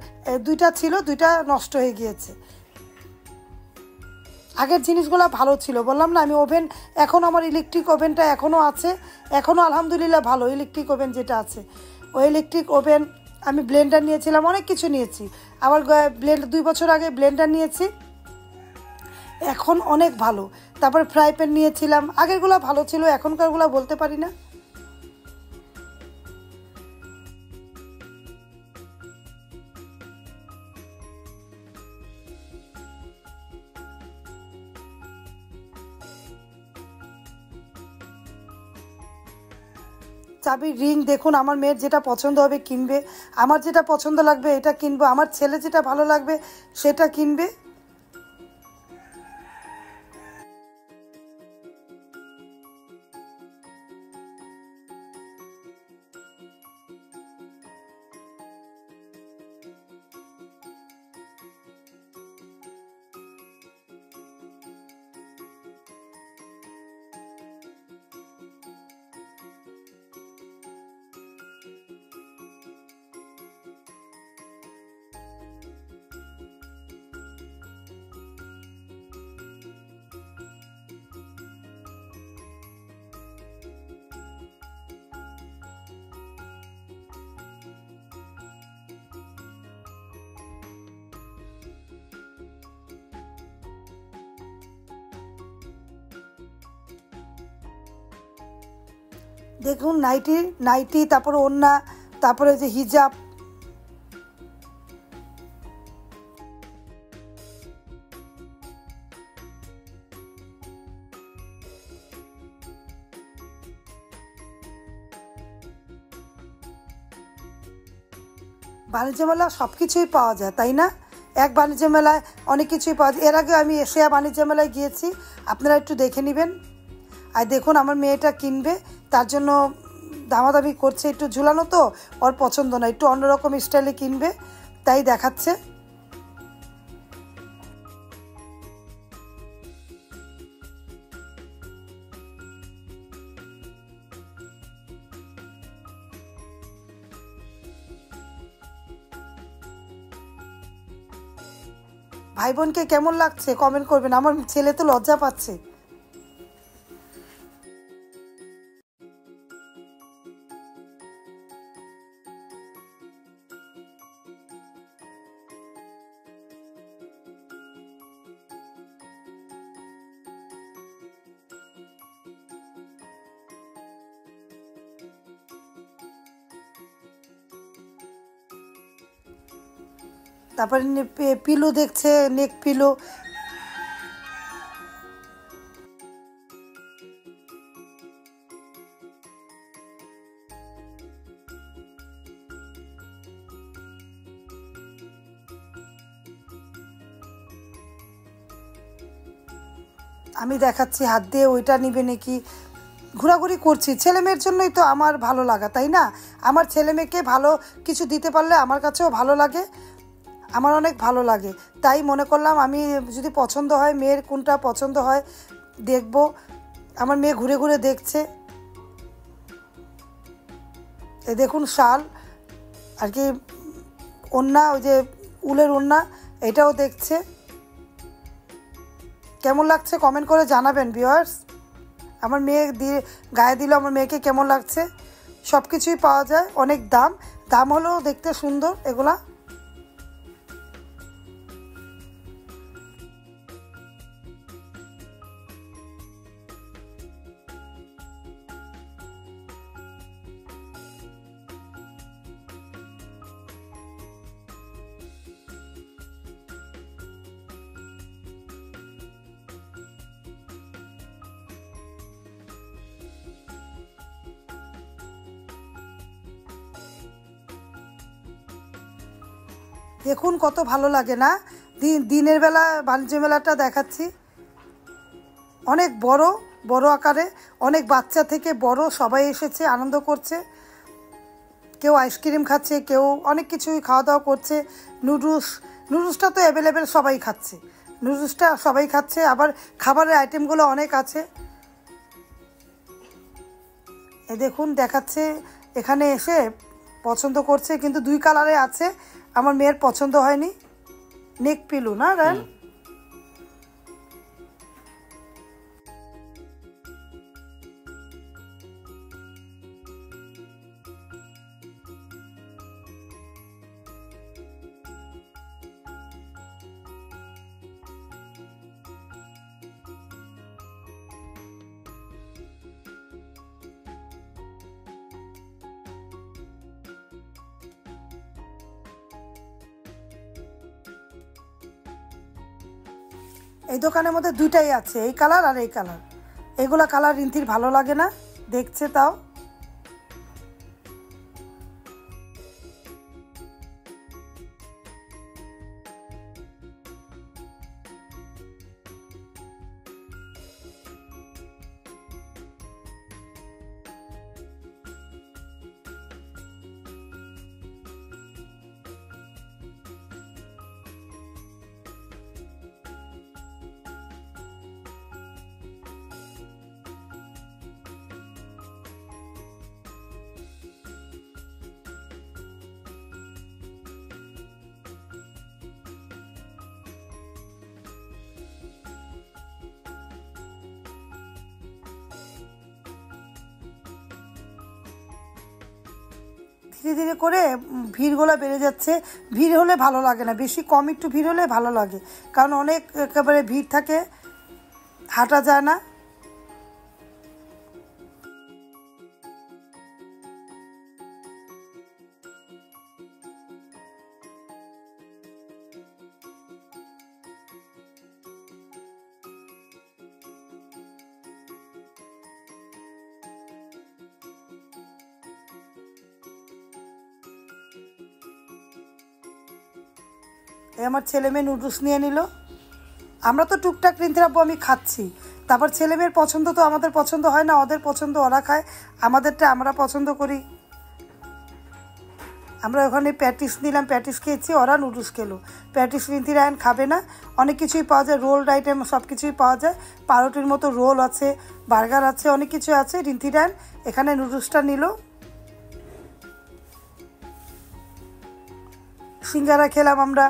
2টা ছিল, 2টা নষ্ট হয়ে গিয়েছে। আগের জিনিসগুলো ভালো ছিল, বললাম না আমি ওভেন, এখন আমার ইলেকট্রিক ওভেনটা এখনও আছে, এখনও আলহামদুলিল্লাহ ভালো ইলেকট্রিক ওভেন যেটা আছে। ওই ইলেকট্রিক ওভেন, আমি ব্লেন্ডার নিয়েছিলাম, অনেক কিছু নিয়েছি, আবার 2 বছর আগে ব্লেন্ডার নিয়েছি, এখন অনেক ভালো। তারপর ফ্রাই প্যান নিয়েছিলাম, আগেরগুলো ভালো ছিল, এখনকারগুলো বলতে পারি না। চাবির রিং দেখুন, আমার মেয়ের যেটা পছন্দ হবে কিনবে, আমার যেটা পছন্দ লাগবে এটা কিনবো, আমার ছেলে যেটা ভালো লাগবে সেটা কিনবে। দেখুন নাইটি, তারপরে ওড়না, তারপরে যে হিজাব। বাণিজ্য মেলা সব কিছুই পাওয়া যায়, তাই না? এক বাণিজ্য মেলায় অনেক কিছুই পাওয়া যায়। এর আগে আমি এশিয়া বাণিজ্য মেলায় গিয়েছি, আপনারা একটু দেখে নেবেন। আর দেখুন আমার মেয়েটা কিনবে, তার জন্য দামাদামি করছে। একটু ঝুলানো তো ওর পছন্দ না, একটু অন্যরকম স্টাইলে কিনবে, তাই দেখাচ্ছে। ভাই বোনকে কেমন লাগছে কমেন্ট করবেন। আমার ছেলে তো লজ্জা পাচ্ছে। তারপরে পিলো দেখছে, নেক পিলো। আমি দেখাচ্ছি হাত দিয়ে ওইটা নিবে নাকি, ঘোরাঘুরি করছি। ছেলে মেয়ের জন্যই তো আমার ভালো লাগা, তাই না? আমার ছেলে মেয়েকে ভালো কিছু দিতে পারলে আমার কাছেও ভালো লাগে, আমার অনেক ভালো লাগে। তাই মনে করলাম আমি যদি পছন্দ হয়, মেয়ের কোনটা পছন্দ হয় দেখব। আমার মেয়ে ঘুরে ঘুরে দেখছে। এ দেখুন শাল আর কি, ওড়না, ওই যে উলের ওড়না, এটাও দেখছে। কেমন লাগছে কমেন্ট করে জানাবেন ভিউয়ার্স। আমার মেয়ে দিয়ে গায়ে দিল, আমার মেয়েকে কেমন লাগছে। সব কিছুই পাওয়া যায়, অনেক দাম হলেও দেখতে সুন্দর এগুলা। দেখুন কত ভালো লাগে না? দিনের বেলা বাণিজ্য মেলাটা দেখাচ্ছি, অনেক বড় আকারে, অনেক বাচ্চা থেকে বড় সবাই এসেছে, আনন্দ করছে। কেউ আইসক্রিম খাচ্ছে, কেউ অনেক কিছুই খাওয়া দাওয়া করছে। নুডলসটা তো অ্যাভেলেবেল, সবাই খাচ্ছে নুডলসটা, সবাই খাচ্ছে। আবার খাবারের আইটেমগুলো অনেক আছে। এ দেখুন দেখাচ্ছে, এখানে এসে পছন্দ করছে, কিন্তু 2 কালারে আছে। আমার মেয়ের পছন্দ হয়নি। নেক পিলো না রান? এই দোকানের মধ্যে 2টাই আছে, এই কালার আর এই কালার। এগুলা কালার রিন্তির ভালো লাগে না, দেখছে তাও। ধীরে ধীরে করে ভিড়গুলো বেড়ে যাচ্ছে। ভিড় হলে ভালো লাগে না, বেশি কম একটু ভিড় হলে ভালো লাগে, কারণ অনেক একেবারে ভিড় থাকে, হাঁটা যায় না। আমার ছেলে মেয়ে নুডলস নিয়ে নিল। আমরা তো টুকটাক রিন্তির আব্বু আমি খাচ্ছি, তারপর ছেলে মেয়ের পছন্দ তো আমাদের পছন্দ হয় না, ওদের পছন্দ ওরা খায়, আমাদেরটা আমরা পছন্দ করি। আমরা ওখানে প্যাটিস নিলাম, প্যাটিস খেয়েছি, ওরা নুডলস খেলো। প্যাটিস রিন্তি রায়ন খাবে না। অনেক কিছুই পাওয়া যায়, রোল আইটেম সব কিছুই পাওয়া যায়, পাউরুটির মতো রোল আছে, বার্গার আছে, অনেক কিছু আছে। রিন্তি রায়ন এখানে নুডলসটা নিল। সিঙ্গারা খেলাম আমরা।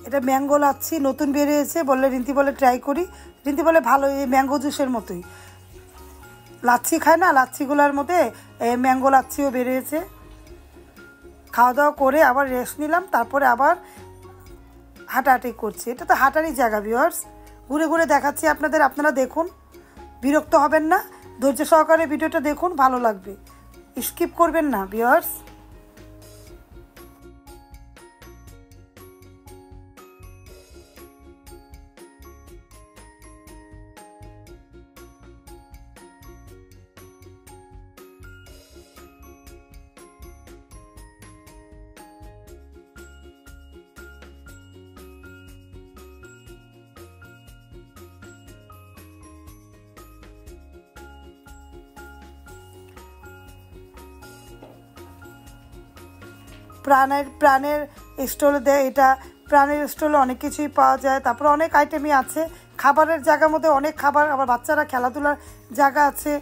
এটা ম্যাঙ্গো লাচ্ছি নতুন বেরিয়েছে, বললে রিন্তি বলে ট্রাই করি। রিন্তি বলে ভালো, এই ম্যাঙ্গো জুসের মতোই। লাচ্ছি খায় না, লাচ্ছিগুলোর মধ্যে ম্যাঙ্গো লাচ্ছিও বেরিয়েছে। খাওয়া দাওয়া করে আবার রেস্ট নিলাম, তারপরে আবার হাঁটাহাঁটি করছি। এটা তো হাঁটারই জায়গা ভিউয়ার্স, ঘুরে ঘুরে দেখাচ্ছি আপনাদের, আপনারা দেখুন, বিরক্ত হবেন না, ধৈর্য সহকারে ভিডিওটা দেখুন, ভালো লাগবে, স্কিপ করবেন না ভিউয়ার্স। প্রাণের স্টল দেয়, এটা প্রাণের স্টলে অনেক কিছুই পাওয়া যায়, তারপরে অনেক আইটেমই আছে। খাবারের জায়গার মধ্যে অনেক খাবার, আবার বাচ্চারা খেলাধুলার জায়গা আছে,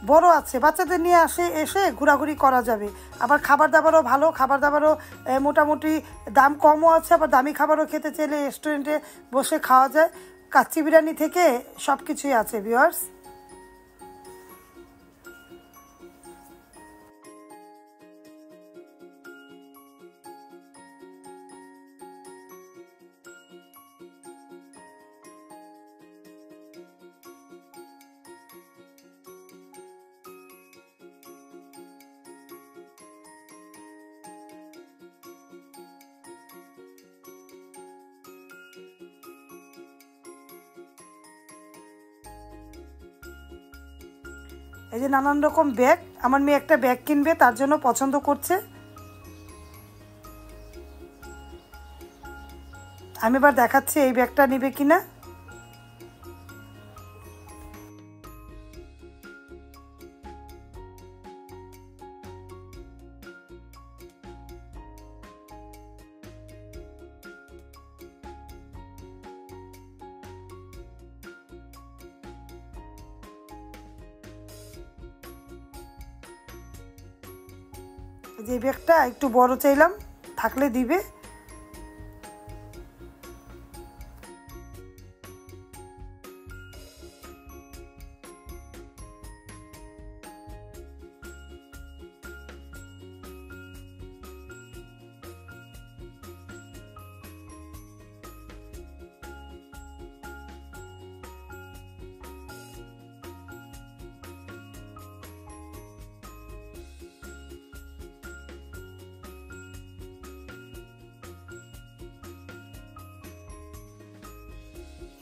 বড় আছে, বাচ্চাদের নিয়ে এসে ঘোরাঘুরি করা যাবে। আবার খাবার দাবারও ভালো, খাবার দাবারও মোটামুটি দাম কমও আছে, আবার দামি খাবারও খেতে চাইলে রেস্টুরেন্টে বসে খাওয়া যায়। কাচ্চি বিরিয়ানি থেকে সব কিছুই আছে ভিউয়ার্স। এই যে নানান রকম ব্যাগ, আমার মেয়ে একটা ব্যাগ কিনবে, তার জন্য পছন্দ করছে। আমি এবার দেখাচ্ছি এই ব্যাগটা নেবে কিনা। যে ব্যাগটা একটু বড় চাইলাম, থাকলে দিবে।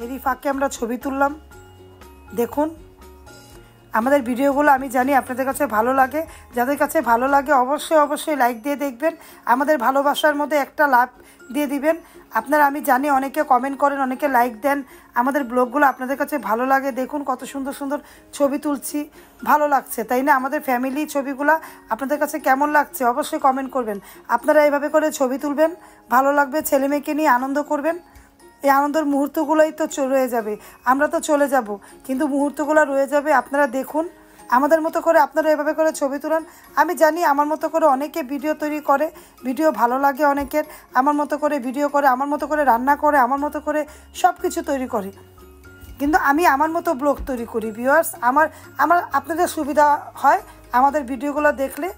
এরই ফাঁকে আমরা ছবি তুললাম। দেখুন আমাদের ভিডিওগুলো আমি জানি আপনাদের কাছে ভালো লাগে, যাদের কাছে ভালো লাগে অবশ্যই লাইক দিয়ে দেখবেন, আমাদের ভালোবাসার মধ্যে একটা লাভ দিয়ে দিবেন। আপনারা আমি জানি অনেকে কমেন্ট করেন, অনেকে লাইক দেন, আমাদের ব্লগগুলো আপনাদের কাছে ভালো লাগে। দেখুন কত সুন্দর সুন্দর ছবি তুলছি, ভালো লাগছে তাই না? আমাদের ফ্যামিলি ছবিগুলো আপনাদের কাছে কেমন লাগছে অবশ্যই কমেন্ট করবেন। আপনারা এইভাবে করে ছবি তুলবেন, ভালো লাগবে, ছেলে মেয়েকে নিয়ে আনন্দ করবেন। এই আনন্দের মুহূর্তগুলোই তো রয়ে যাবে, আমরা তো চলে যাব কিন্তু মুহূর্তগুলো রয়ে যাবে। আপনারা দেখুন আমাদের মতো করে আপনারা এভাবে করে ছবি তুলেন। আমি জানি আমার মতো করে অনেকে ভিডিও তৈরি করে, ভিডিও ভালো লাগে অনেকের, আমার মতো করে ভিডিও করে, আমার মতো করে রান্না করে, আমার মতো করে সব কিছু তৈরি করে, কিন্তু আমি আমার মতো ব্লগ তৈরি করি ভিউয়ার্স। আমার আপনাদের সুবিধা হয় আমাদের ভিডিওগুলো দেখলে,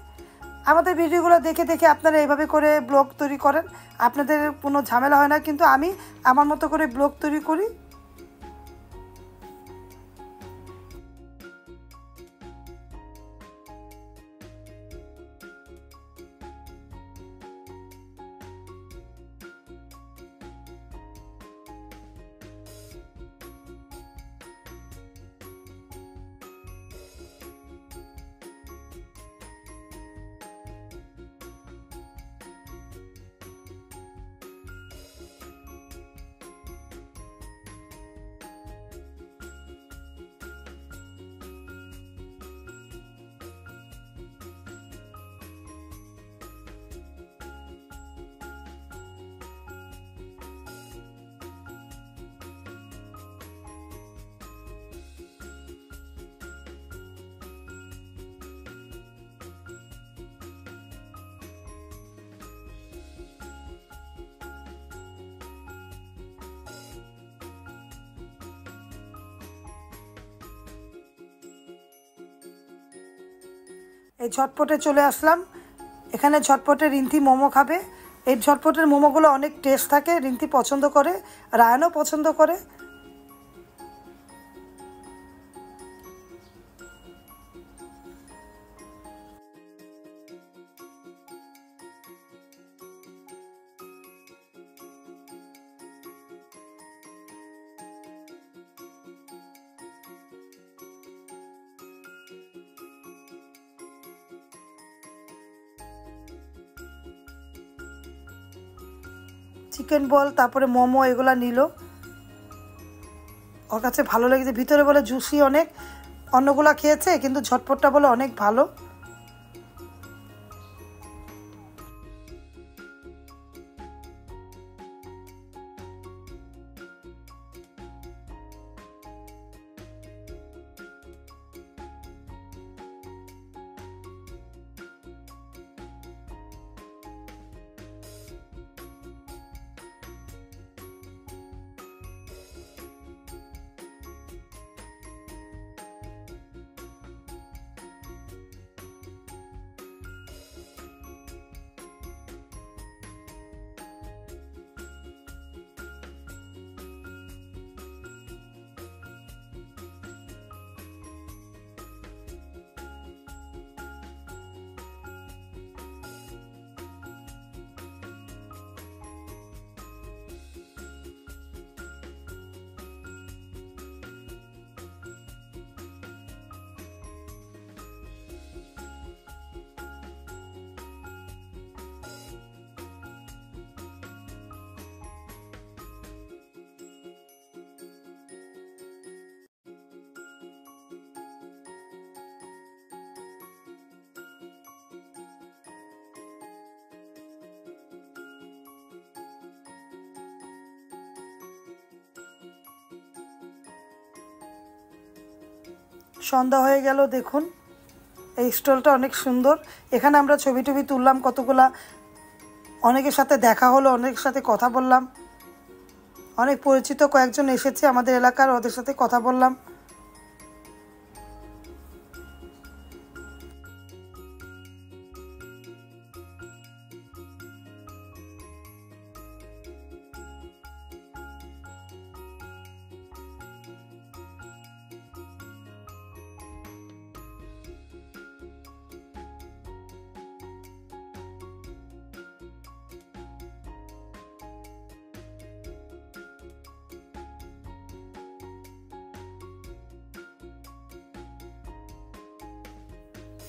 আমাদের ভিডিওগুলো দেখে দেখে আপনারা এইভাবে করে ব্লগ তৈরি করেন, আপনাদের কোনো ঝামেলা হয় না। কিন্তু আমি আমার মতো করে ব্লগ তৈরি করি। এই ঝটপটে চলে আসলাম, এখানে ঝটপটে রিন্থি মোমো খাবে। এই ঝটপটের মোমোগুলো অনেক টেস্ট থাকে, রিন্থি পছন্দ করে, রায়ানও পছন্দ করে। চিকেন বল তারপরে মোমো এগুলা নিল, ওর কাছে ভালো লেগেছে। ভিতরে বলে জুসি অনেক, অন্যগুলা খেয়েছে কিন্তু ঝটপটটা বলে অনেক ভালো। সন্ধ্যা হয়ে গেল, দেখুন এই স্টলটা অনেক সুন্দর, এখানে আমরা ছবি টবি তুললাম কতগুলা, অনেকের সাথে দেখা হলো, অনেকের সাথে কথা বললাম, অনেক পরিচিত কয়েকজন এসেছে আমাদের এলাকার, ওদের সাথে কথা বললাম।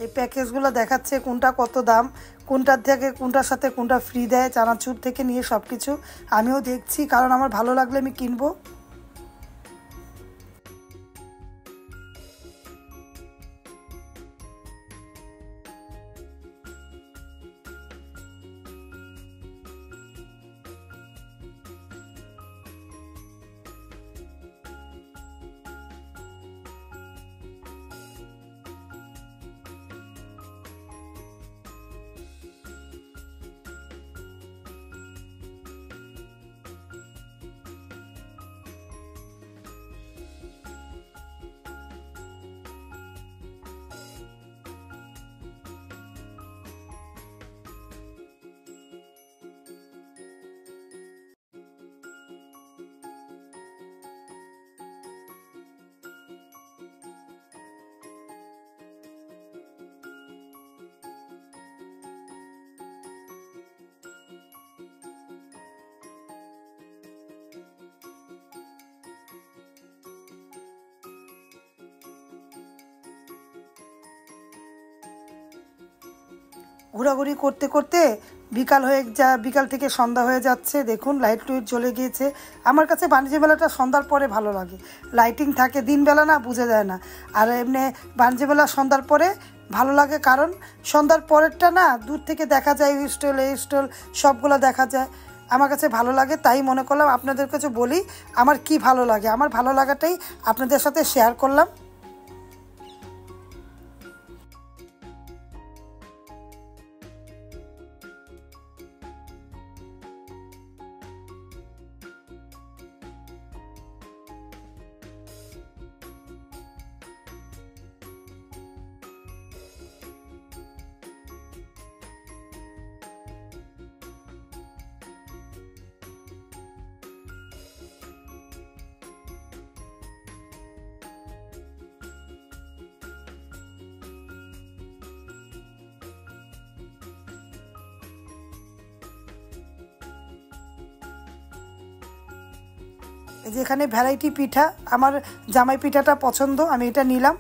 এই প্যাকেজগুলো দেখাচ্ছে কোনটা কত দাম, কোনটার থেকে কোনটার সাথে কোনটা ফ্রি দেয়, চানাচুর থেকে নিয়ে সব কিছু আমিও দেখছি, কারণ আমার ভালো লাগলে আমি কিনবো। ঘোরাঘুরি করতে করতে বিকাল থেকে সন্ধ্যা হয়ে যাচ্ছে। দেখুন লাইট টুইট জ্বলে গিয়েছে। আমার কাছে বাণিজ্য মেলাটা সন্ধ্যার পরে ভালো লাগে, লাইটিং থাকে, দিনবেলা না বোঝা যায় না। আর এমনি বাণিজ্য মেলা সন্ধ্যার পরে ভালো লাগে, কারণ সন্ধ্যার পরেরটা না দূর থেকে দেখা যায়, ওই স্টল এই স্টল সবগুলো দেখা যায়। আমার কাছে ভালো লাগে, তাই মনে করলাম আপনাদের কাছে বলি আমার কি ভালো লাগে। আমার ভালো লাগাটাই আপনাদের সাথে শেয়ার করলাম। এই যে এখানে ভ্যারাইটি পিঠা, আমার জামাই পিঠাটা পছন্দ, আমি এটা নিলাম।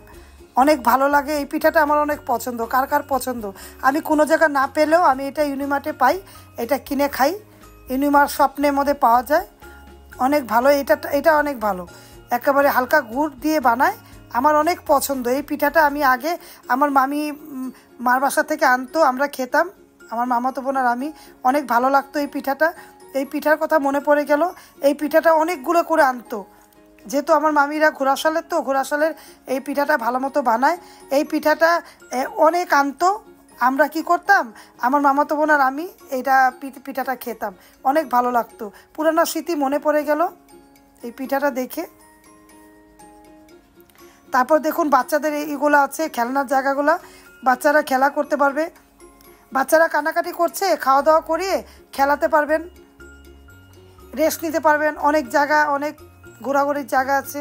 অনেক ভালো লাগে এই পিঠাটা, আমার অনেক পছন্দ। কার কার পছন্দ? আমি কোনো জায়গা না পেলেও আমি এটা ইউনিমার্টে পাই, এটা কিনে খাই। ইউনিমার্ট স্বপ্নের মধ্যে পাওয়া যায়, অনেক ভালো। এটা অনেক ভালো, একেবারে হালকা গুড় দিয়ে বানায়, আমার অনেক পছন্দ এই পিঠাটা। আমি আগে আমার মার বাসা থেকে আনতো, আমরা খেতাম, আমার মামাতো বোন আর আমি। অনেক ভালো লাগতো এই পিঠাটা। এই পিঠার কথা মনে পড়ে গেল, এই পিঠাটা অনেকগুলো করে আনতো, যেহেতু আমার মামিরা ঘোড়াশালের, তো ঘোড়াশালের এই পিঠাটা ভালো মতো বানায়। এই পিঠাটা অনেক আনতো, আমরা কি করতাম, আমার মামাতো বোন আর আমি এইটা পিঠাটা খেতাম, অনেক ভালো লাগতো। পুরানো স্মৃতি মনে পড়ে গেল এই পিঠাটা দেখে। তারপর দেখুন বাচ্চাদের এইগুলো আছে, খেলনার জায়গাগুলো, বাচ্চারা খেলা করতে পারবে। বাচ্চারা কানাকাটি করছে, খাওয়া দাওয়া করিয়ে খেলাতে পারবেন, রেস্ট নিতে পারবেন। অনেক জায়গা, অনেক ঘোরাঘুরির জায়গা আছে।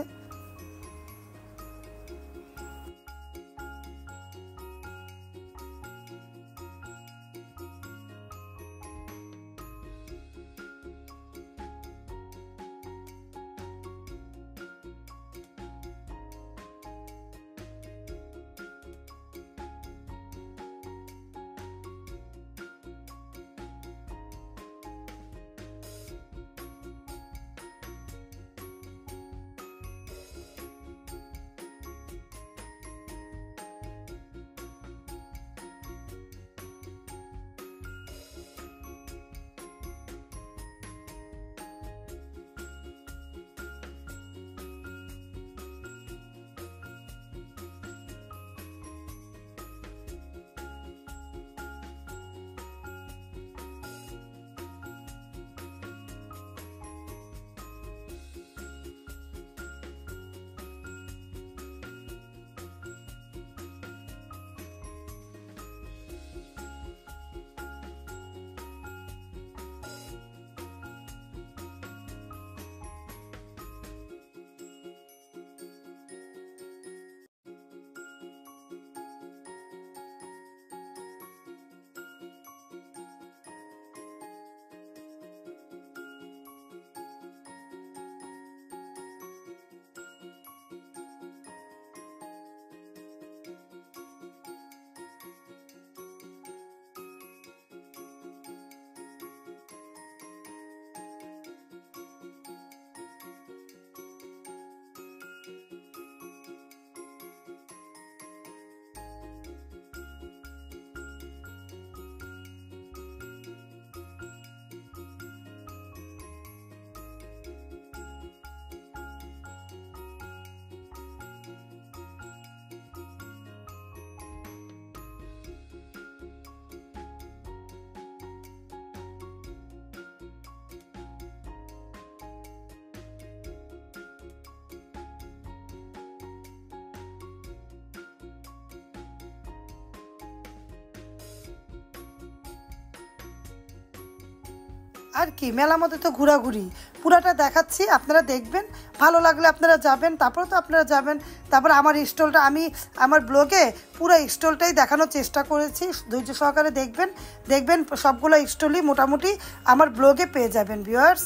আর কি মেলার মধ্যে তো ঘোরাঘুরি পুরাটা দেখাচ্ছি, আপনারা দেখবেন, ভালো লাগলে আপনারা যাবেন, তারপরে তো আপনারা যাবেন। তারপর আমার স্টলটা আমি আমার ব্লগে পুরো স্টলটাই দেখানোর চেষ্টা করেছি, ধৈর্য সহকারে দেখবেন, দেখবেন সবগুলো স্টলই মোটামুটি আমার ব্লগে পেয়ে যাবেন ভিউয়ার্স।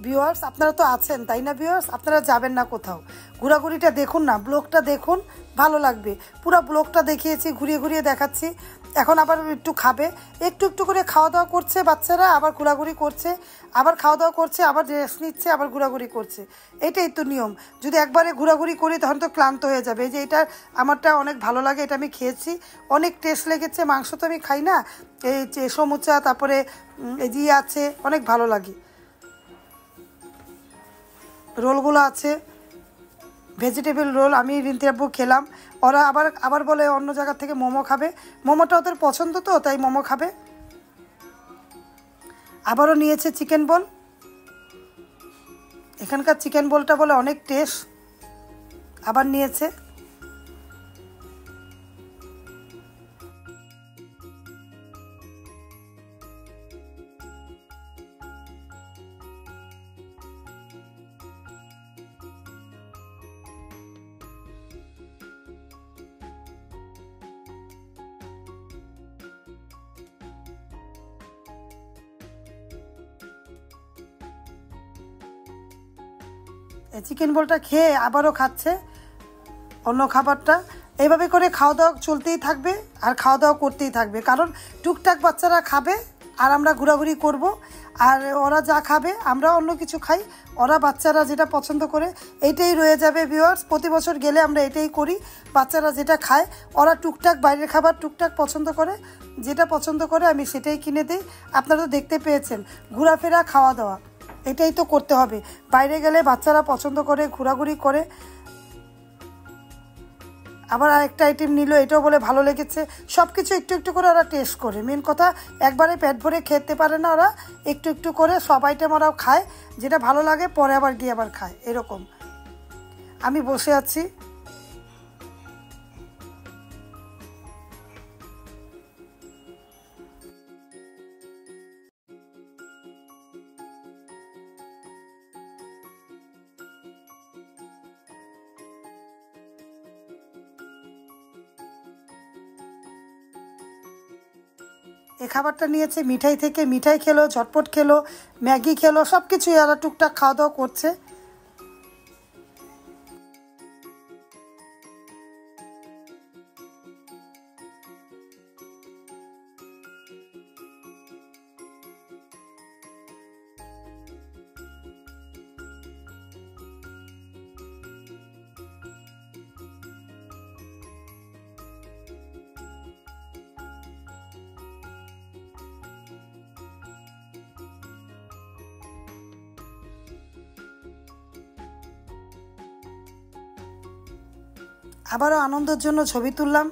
ভিউয়ার্স আপনারা তো আছেন তাই না ভিউয়ার্স, আপনারা যাবেন না কোথাও, ঘোরাঘুরিটা দেখুন না, ব্লগটা দেখুন, ভালো লাগবে। পুরো ব্লগটা দেখিয়েছি, ঘুরিয়ে ঘুরিয়ে দেখাচ্ছি। এখন আবার একটু খাবে, একটু একটু করে খাওয়া দাওয়া করছে বাচ্চারা, আবার ঘোরাঘুরি করছে, আবার খাওয়া দাওয়া করছে, আবার রেস্ট নিচ্ছে, আবার ঘোরাঘুরি করছে। এটাই তো নিয়ম। যদি একবারে ঘোরাঘুরি করি তখন তো ক্লান্ত হয়ে যাবে। এই যে এটা আমারটা অনেক ভালো লাগে, এটা আমি খেয়েছি, অনেক টেস্ট লেগেছে। মাংস তো আমি খাই না, এই যে সমুচা তারপরে এই যে আছে, অনেক ভালো লাগে। রোলগুলো আছে, ভেজিটেবল রোল, আমি রিন্তি আব্বু খেলাম। ওরা আবার আবার বলে অন্য জায়গা থেকে মোমো খাবে, মোমোটা ওদের পছন্দ তো, তাই মোমো খাবে। আবারও নিয়েছে চিকেন বল, এখানকার চিকেন বলটা বলে অনেক টেস্ট, আবার নিয়েছে। চিকেন বলটা খেয়ে আবারও খাচ্ছে অন্য খাবারটা। এইভাবে করে খাওয়া দাওয়া চলতেই থাকবে আর খাওয়া দাওয়া করতেই থাকবে, কারণ টুকটাক বাচ্চারা খাবে আর আমরা ঘোরাঘুরি করব, আর ওরা যা খাবে আমরা অন্য কিছু খাই, ওরা বাচ্চারা যেটা পছন্দ করে এইটাই রয়ে যাবে ভিউয়ার্স। প্রতি বছর গেলে আমরা এটাই করি, বাচ্চারা যেটা খায়, ওরা টুকটাক বাইরের খাবার টুকটাক পছন্দ করে, যেটা পছন্দ করে আমি সেটাই কিনে দিই। আপনারা তো দেখতে পেয়েছেন, ঘোরাফেরা খাওয়া দাওয়া এটাই তো করতে হবে। বাইরে গেলে বাচ্চারা পছন্দ করে, ঘোরাঘুরি করে। আবার আরেকটা আইটেম নিল, এটাও বলে ভালো লেগেছে। সব কিছু একটু একটু করে ওরা টেস্ট করে, মেন কথা একবারে পেট ভরে খেতে পারে না ওরা, একটু একটু করে সব আইটেম ওরাও খায়, যেটা ভালো লাগে পরে আবার গিয়ে আবার খায়। এরকম আমি বসে আছি। এই খাবারটা নিয়েছে মিঠাই থেকে, মিঠাই খেলো, ঝটপট খেলো, ম্যাগি খেলো, সব কিছুই এরা টুকটাক খাওয়া দাওয়া করছে। আবারও আনন্দের জন্য ছবি তুললাম।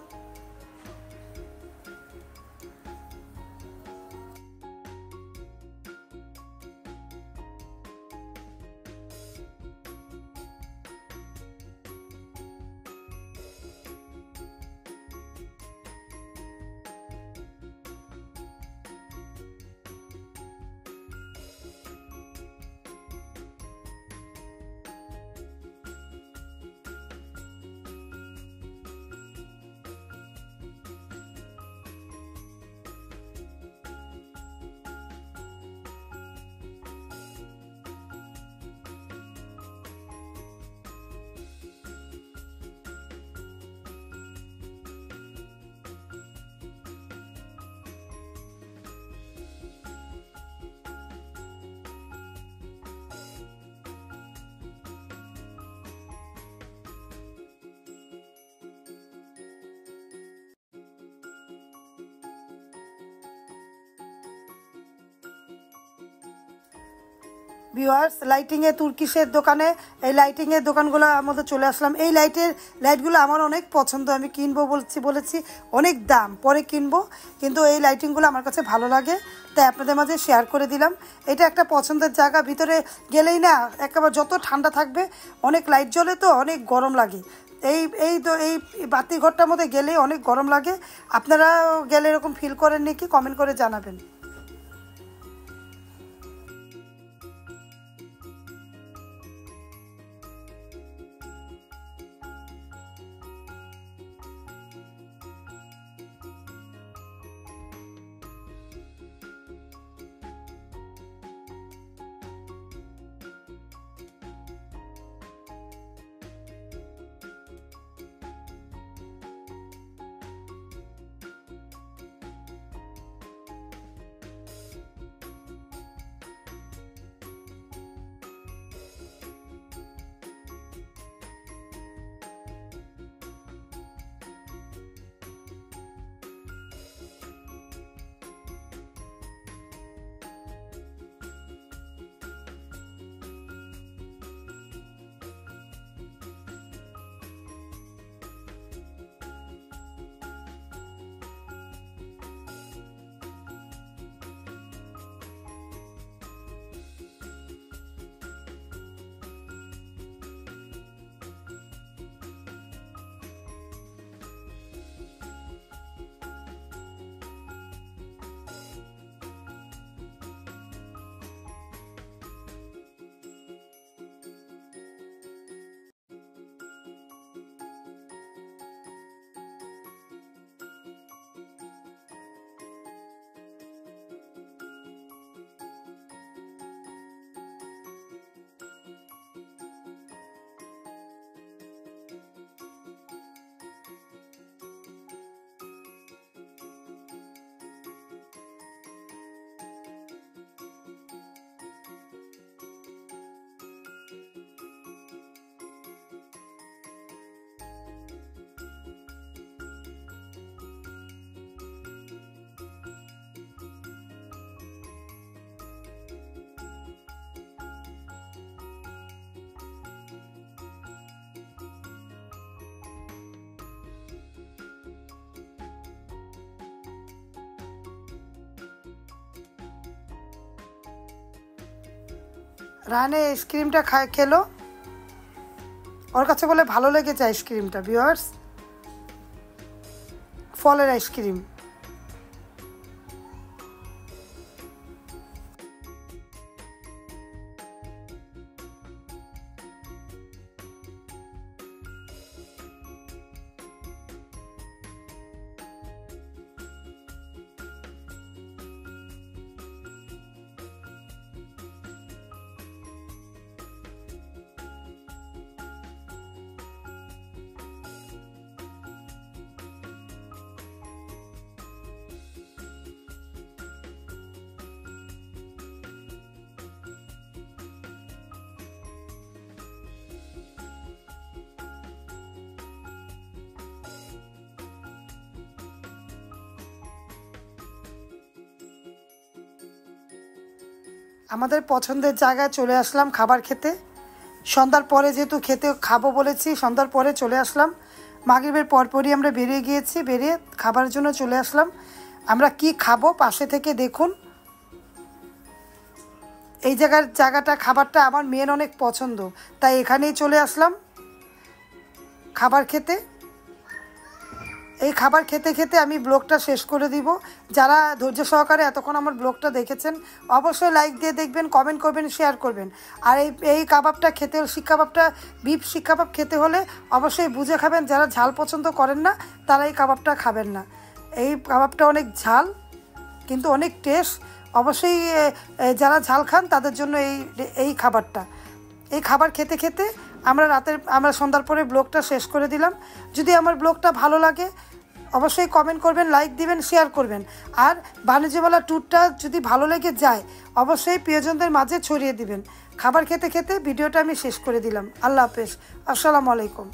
ভিউয়ার্স, লাইটিংয়ে তুর্কিশের দোকানে, এই লাইটিংয়ের দোকানগুলো আমাদের চলে আসলাম। এই লাইটগুলো আমার অনেক পছন্দ, আমি কিনবো বলেছি, অনেক দাম, পরে কিনবো, কিন্তু এই লাইটিংগুলো আমার কাছে ভালো লাগে, তাই আপনাদের মাঝে শেয়ার করে দিলাম। এটা একটা পছন্দের জায়গা, ভিতরে গেলেই না একেবারে যত ঠান্ডা থাকবে, অনেক লাইট জ্বলে তো অনেক গরম লাগে। এই বাতি ঘরটার মধ্যে গেলেই অনেক গরম লাগে। আপনারা গেলে এরকম ফিল করেন নাকি কমেন্ট করে জানাবেন। রানে আইসক্রিমটা খেলো, ওর কাছে বলে ভালো লেগেছে আইসক্রিমটা। ভিউয়ার্স, ফলের আইসক্রিম। আমাদের পছন্দের জায়গায় চলে আসলাম খাবার খেতে। সন্ধ্যার পরে যেহেতু খাবো বলেছি, সন্ধ্যার পরে চলে আসলাম। মাগরিবের পরপরই আমরা বেরিয়ে গিয়েছি, বেরিয়ে খাবারের জন্য চলে আসলাম। আমরা কি খাবো পাশে থেকে দেখুন। এই জায়গাটা খাবারটা আমার মেয়ের অনেক পছন্দ, তাই এখানেই চলে আসলাম খাবার খেতে। এই খাবার খেতে খেতে আমি ব্লগটা শেষ করে দিব। যারা ধৈর্য সহকারে এতক্ষণ আমার ব্লগটা দেখেছেন অবশ্যই লাইক দিয়ে দেখবেন, কমেন্ট করবেন, শেয়ার করবেন। আর এই কাবাবটা খেতে, শিক কাবাবটা, বিফ শিক কাবাব খেতে হলে অবশ্যই বুঝে খাবেন। যারা ঝাল পছন্দ করেন না তারা এই কাবাবটা খাবেন না। এই কাবাবটা অনেক ঝাল কিন্তু অনেক টেস্ট। অবশ্যই যারা ঝাল খান তাদের জন্য এই খাবারটা। এই খাবার খেতে খেতে আমরা সন্ধ্যার পরে ব্লগটা শেষ করে দিলাম। যদি আমার ব্লগটা ভালো লাগে অবশ্যই কমেন্ট করবেন, লাইক দিবেন, শেয়ার করবেন। আর বাণিজ্য মেলা ট্যুরটা যদি ভালো লেগে যায় অবশ্যই প্রিয়জনদের মাঝে ছড়িয়ে দিবেন। খাবার খেতে খেতে ভিডিওটা আমি শেষ করে দিলাম। আল্লাহ হাফেজ, আসসালামু আলাইকুম।